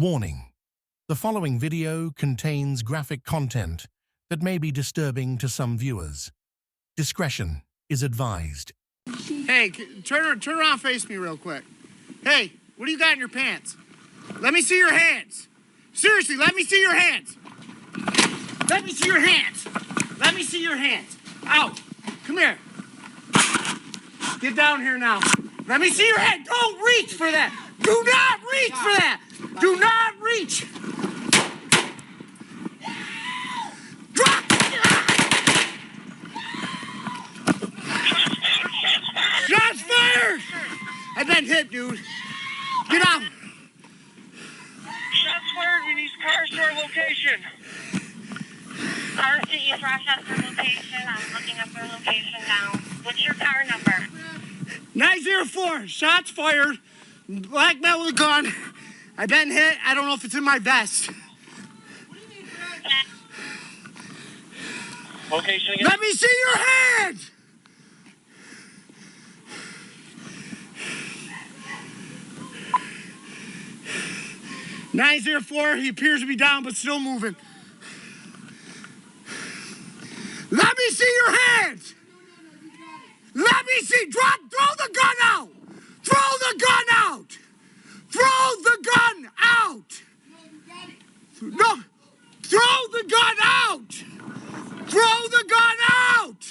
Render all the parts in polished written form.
Warning: the following video contains graphic content that may be disturbing to some viewers. Discretion is advised. Hey, turn around, face me real quick. Hey, what do you got in your pants? Let me see your hands. Seriously, let me see your hands. Let me see your hands. Let me see your hands. Out. Come here. Get down here now. Let me see your hand. Don't reach for that. Do not reach for that. Do not reach. Drop. Shots fired. I've been hit, dude. Get out. Shots fired. We need cars to our location. Cars to East Rochester location. I'm looking up their location now. What's your car number? 904. Shots fired. Black man with a gun. I've been hit. I don't know if it's in my vest. Location again? Let me see your hands. "904, he appears to be down, but still moving. Let me see your hands. Let me see. Drop. Throw the gun out. Throw the gun out. Throw the gun out. No. Throw the gun out. Throw the gun out.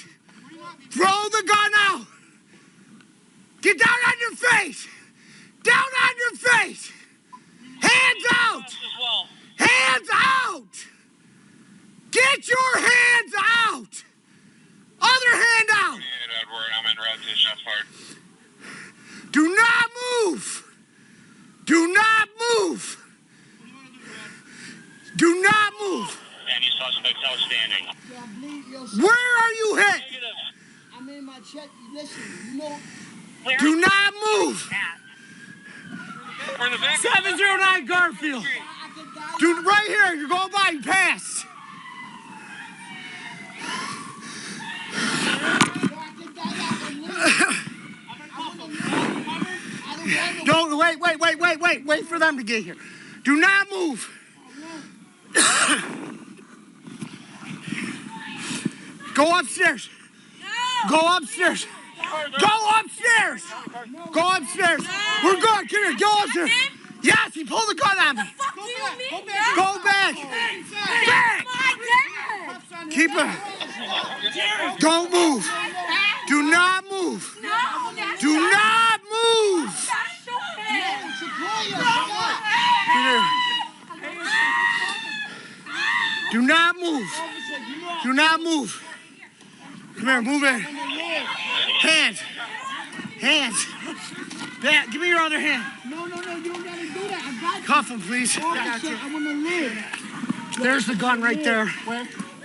Throw the gun out. Get down on your face. Down on your face. Hands out. Hands out. Get your hands out. Other hand out. Edward, I'm in red. Shots fired. Do not move. Do not move. Do not move. Any suspects outstanding? Where are you hit? Negative. I'm in my check. Listen, you know. Where Do not move. We're in the back. 709 Garfield. Dude, right here. You're going by. Pass. Don't wait for them to get here. Do not move. Go upstairs. Go upstairs. Go upstairs. Go upstairs. We're good. Come here. Go upstairs. Yes, he pulled the gun on me. Go back. Back. Keep it. Don't move. Do not move. Do not move. Here. Do not move. Do not move. Come here, move it. Hands. Hands. Back. Give me your other hand. No, you don't gotta do that. I got you. Cuff him, please. I want to live. There's the gun right there.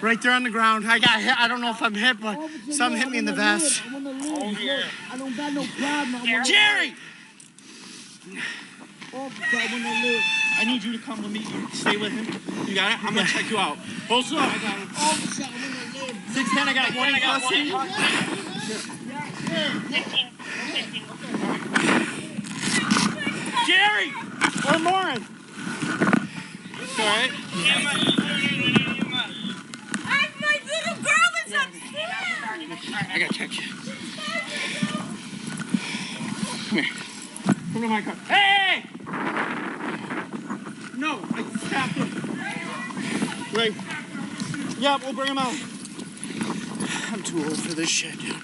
Right there on the ground. I got hit. I don't know if I'm hit, but something hit me in the vest. I want to live. I don't got no problem. Jerry! Officer, I want to live. I need you to come with me. Stay with him. You got it? I'm going to check you out. Hold still. I got him. Officer, I want to live. 610, I got one in custody. 15. Jerry! Or Lauren. It's all right. My little girl is upstairs. I got to check you. Come here. Come to my car. Hey! No, I tapped him. Ray. Yeah, we'll bring him out. I'm too old for this shit, dude.